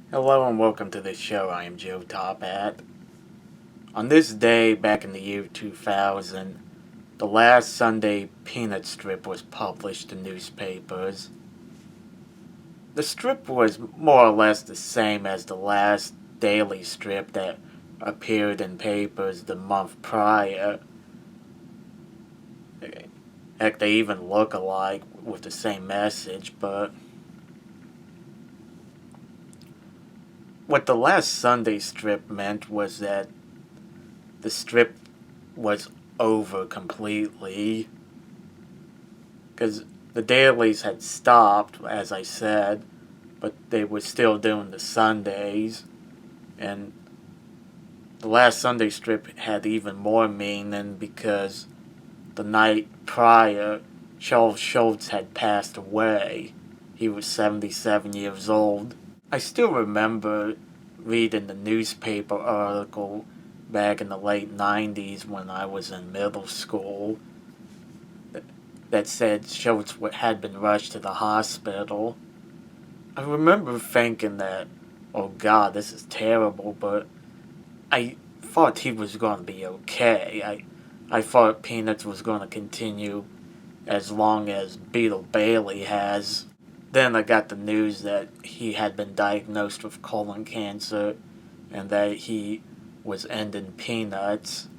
Hello and welcome to the show. I am Joe Tophat. On this day, back in the year 2000, the last Sunday Peanut strip was published in newspapers. The strip was more or less the same as the last daily strip that appeared in papers the month prior. Heck, they even look alike with the same message, but what the last Sunday strip meant was that the strip was over completely. Because the dailies had stopped, as I said, but they were still doing the Sundays. And the last Sunday strip had even more meaning because the night prior, Charles Schulz had passed away. He was 77 years old. I still remember reading the newspaper article back in the late 90s when I was in middle school that said Schultz had been rushed to the hospital. I remember thinking that, oh God, this is terrible, but I thought he was going to be okay. I thought Peanuts was going to continue as long as Beetle Bailey has. Then I got the news that he had been diagnosed with colon cancer and that he was ending Peanuts.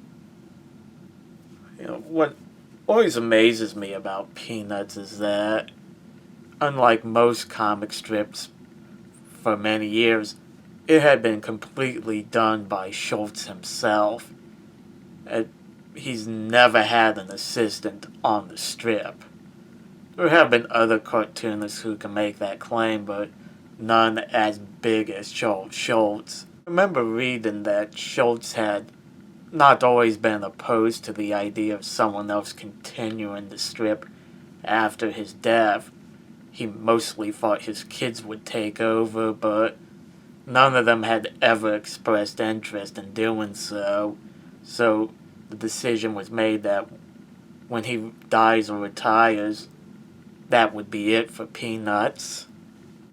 What always amazes me about Peanuts is that, unlike most comic strips for many years, it had been completely done by Schulz himself. He's never had an assistant on the strip. There have been other cartoonists who can make that claim, but none as big as Charles Schulz. I remember reading that Schulz had not always been opposed to the idea of someone else continuing the strip after his death. He mostly thought his kids would take over, but none of them had ever expressed interest in doing so. So the decision was made that when he dies or retires, that would be it for Peanuts.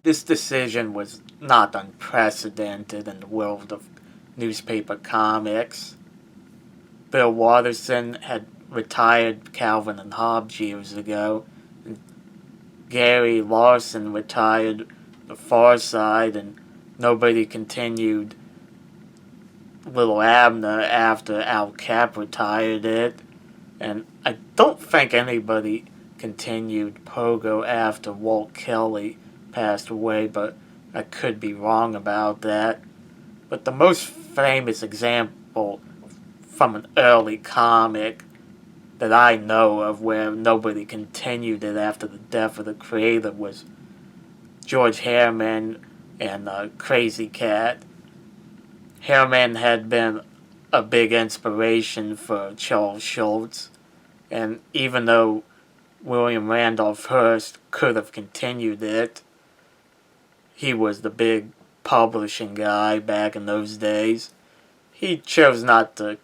This decision was not unprecedented in the world of newspaper comics. Bill Watterson had retired Calvin and Hobbes years ago, and Gary Larson retired The Far Side, and nobody continued Little Abner after Al Cap retired it, and I don't think anybody continued Pogo after Walt Kelly passed away, but I could be wrong about that. But the most famous example from an early comic that I know of where nobody continued it after the death of the creator was George Herman and Crazy Cat. Herman had been a big inspiration for Charles Schulz, and even though William Randolph Hearst could have continued it, he was the big publishing guy back in those days. He chose not to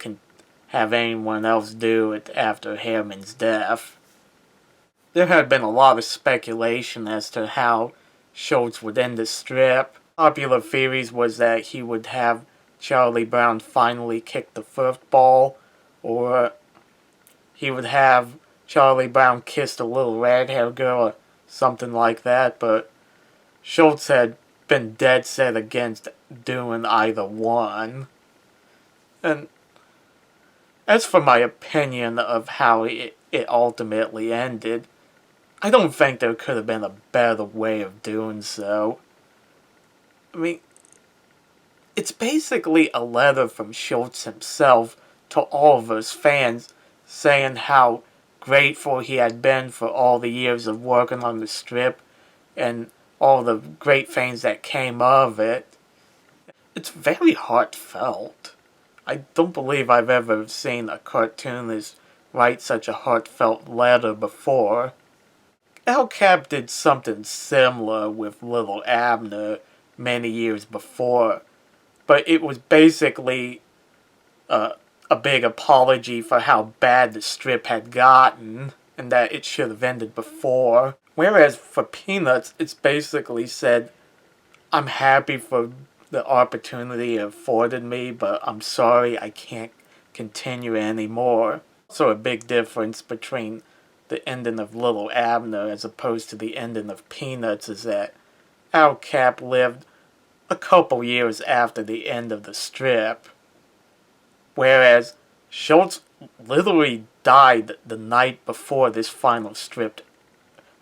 have anyone else do it after Herman's death. There had been a lot of speculation as to how Schulz would end the strip. Popular theories was that he would have Charlie Brown finally kick the football, or he would have Charlie Brown kiss the little red-haired girl, or something like that, but Schulz had been dead set against doing either one. And as for my opinion of how it ultimately ended, I don't think there could have been a better way of doing so. I mean, it's basically a letter from Schulz himself to all of us fans saying how grateful he had been for all the years of working on the strip and all the great things that came of it. It's very heartfelt. I don't believe I've ever seen a cartoonist write such a heartfelt letter before. Al Cap did something similar with Little Abner many years before, but it was basically a big apology for how bad the strip had gotten and that it should have ended before. Whereas for Peanuts, it's basically said, I'm happy for the opportunity it afforded me, but I'm sorry I can't continue anymore. So a big difference between the ending of Little Abner as opposed to the ending of Peanuts is that Al Cap lived a couple years after the end of the strip, whereas Schultz literally died the night before this final strip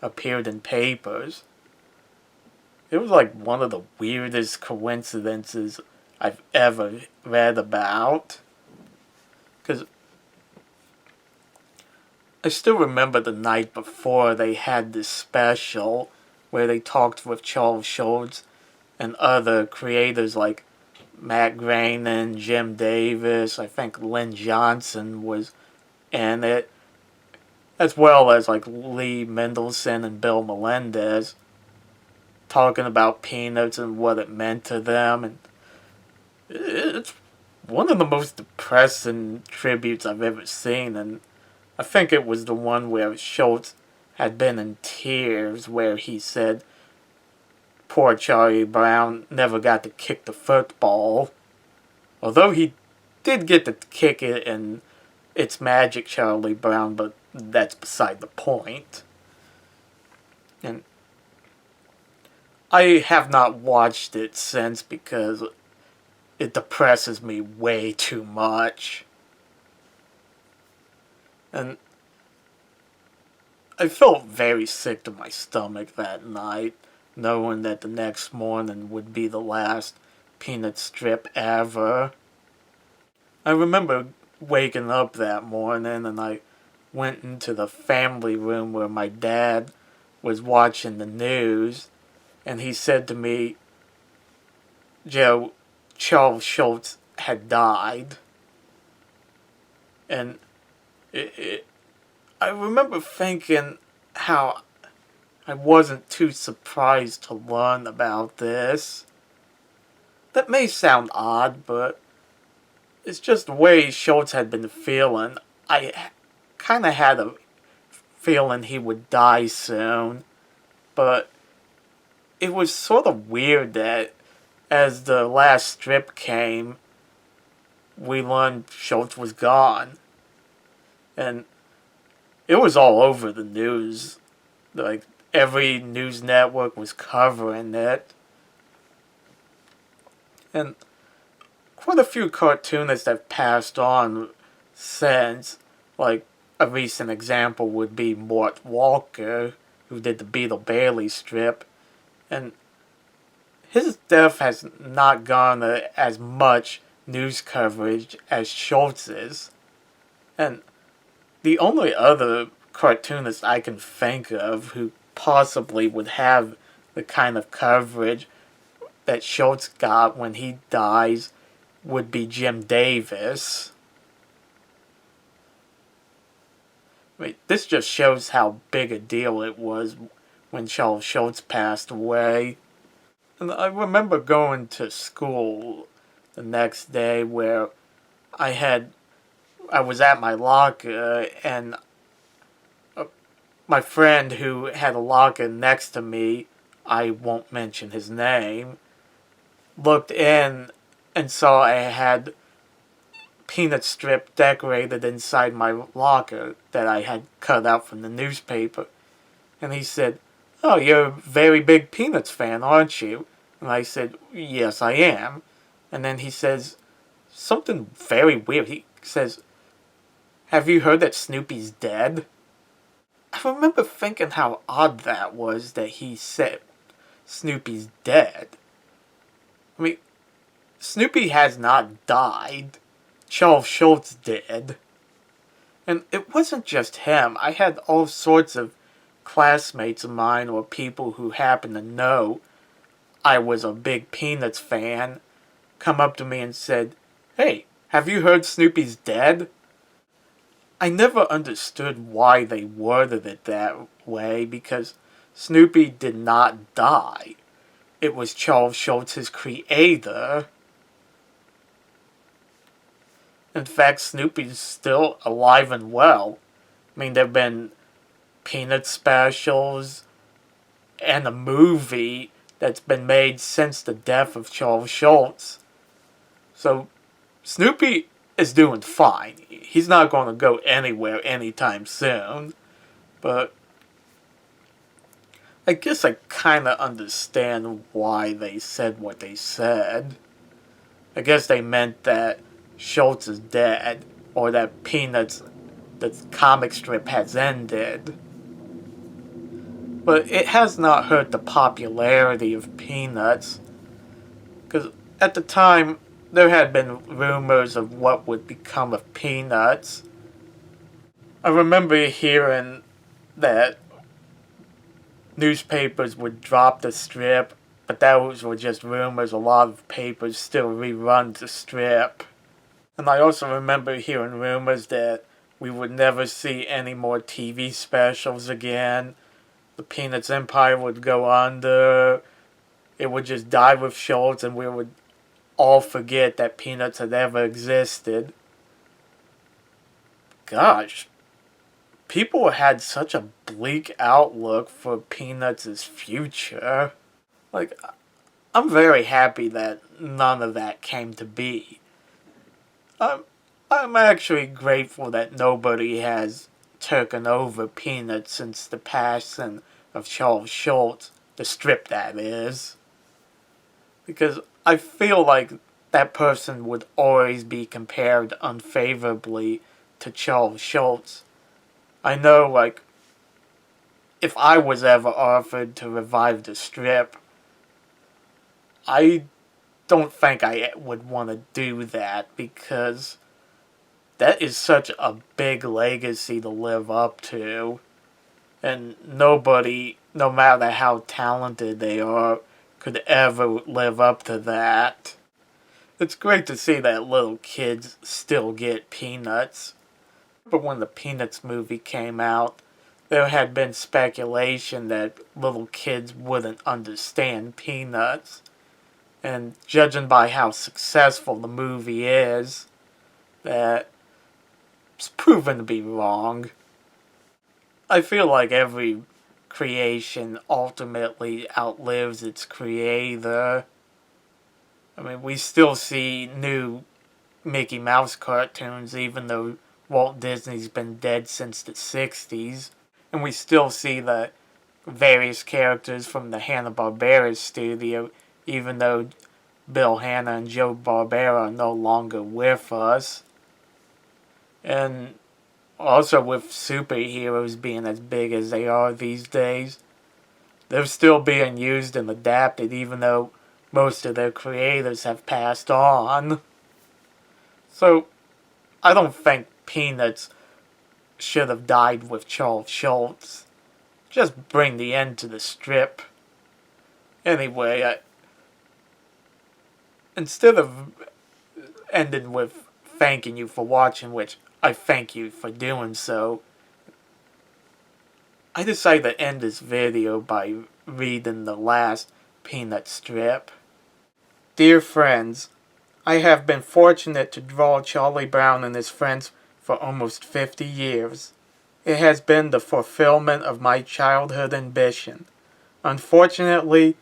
appeared in papers. It was like one of the weirdest coincidences I've ever read about. Because I still remember the night before they had this special where they talked with Charles Schultz and other creators like Matt Groening, Jim Davis, I think Lynn Johnson was in it, as well as like Lee Mendelson and Bill Melendez, talking about Peanuts and what it meant to them. And it's one of the most depressing tributes I've ever seen, and I think it was the one where Schultz had been in tears, where he said poor Charlie Brown never got to kick the football. Although he did get to kick it in It's Magic Charlie Brown, but that's beside the point. And I have not watched it since because it depresses me way too much. And I felt very sick to my stomach that night, knowing that the next morning would be the last Peanut strip ever. I remember waking up that morning and I went into the family room where my dad was watching the news, and he said to me, "Joe, Charles Schultz had died." And I remember thinking how I wasn't too surprised to learn about this. That may sound odd, but it's just the way Schultz had been feeling. I kind of had a feeling he would die soon, but it was sort of weird that as the last strip came, we learned Schultz was gone. And it was all over the news. Like, every news network was covering it. And quite a few cartoonists have passed on since. Like, a recent example would be Mort Walker, who did the Beetle Bailey strip. And his death has not garnered as much news coverage as Schultz's. And the only other cartoonist I can think of who possibly would have the kind of coverage that Schultz got when he dies would be Jim Davis. This just shows how big a deal it was when Charles Schultz passed away. And I remember going to school the next day where I was at my locker, and my friend who had a locker next to me, I won't mention his name, looked in and saw I had Peanut strip decorated inside my locker that I had cut out from the newspaper. And he said, "Oh, you're a very big Peanuts fan, aren't you?" And I said, "Yes, I am." And then he says something very weird. He says, "Have you heard that Snoopy's dead?" I remember thinking how odd that was that he said Snoopy's dead. I mean, Snoopy has not died. Charles Schultz did. And it wasn't just him. I had all sorts of classmates of mine or people who happened to know I was a big Peanuts fan come up to me and said, "Hey, have you heard Snoopy's dead?" I never understood why they worded it that way, because Snoopy did not die. It was Charles Schultz, his creator. In fact, Snoopy's still alive and well. I mean, there have been Peanut specials and a movie that's been made since the death of Charles Schultz. So Snoopy is doing fine. He's not going to go anywhere anytime soon. But I guess I kind of understand why they said what they said. I guess they meant that Schultz is dead, or that Peanuts, the comic strip, has ended. But it has not hurt the popularity of Peanuts, because at the time there had been rumors of what would become of Peanuts. I remember hearing that newspapers would drop the strip, but those were just rumors. A lot of papers still rerun the strip. And I also remember hearing rumors that we would never see any more TV specials again. The Peanuts empire would go under. It would just die with Schultz, and we would all forget that Peanuts had ever existed. Gosh, people had such a bleak outlook for Peanuts' future. Like, I'm very happy that none of that came to be. I'm actually grateful that nobody has taken over Peanuts since the passing of Charles Schultz, the strip that is. Because I feel like that person would always be compared unfavorably to Charles Schultz. I know, like, if I was ever offered to revive the strip, I don't think I would want to do that, because that is such a big legacy to live up to. And nobody, no matter how talented they are, could ever live up to that. It's great to see that little kids still get Peanuts. But when the Peanuts movie came out, there had been speculation that little kids wouldn't understand Peanuts. And judging by how successful the movie is, that it's proven to be wrong. I feel like every creation ultimately outlives its creator. I mean, we still see new Mickey Mouse cartoons, even though Walt Disney's been dead since the 60s. And we still see the various characters from the Hanna-Barbera studio, even though Bill Hanna and Joe Barbera are no longer with us. And also with superheroes being as big as they are these days, they're still being used and adapted even though most of their creators have passed on. So, I don't think Peanuts should have died with Charles Schultz. Just bring the end to the strip. Anyway, instead of ending with thanking you for watching, which I thank you for doing so, I decided to end this video by reading the last Peanut strip. Dear friends, I have been fortunate to draw Charlie Brown and his friends for almost 50 years. It has been the fulfillment of my childhood ambition. Unfortunately,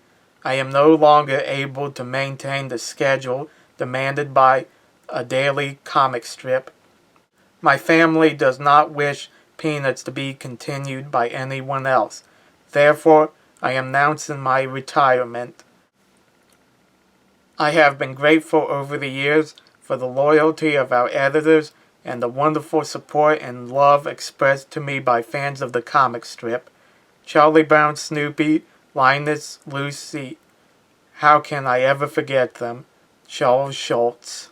I am no longer able to maintain the schedule demanded by a daily comic strip. My family does not wish Peanuts to be continued by anyone else. Therefore, I am announcing my retirement. I have been grateful over the years for the loyalty of our editors and the wonderful support and love expressed to me by fans of the comic strip. Charlie Brown, Snoopy, Linus, Lucy. How can I ever forget them? Charles Schultz.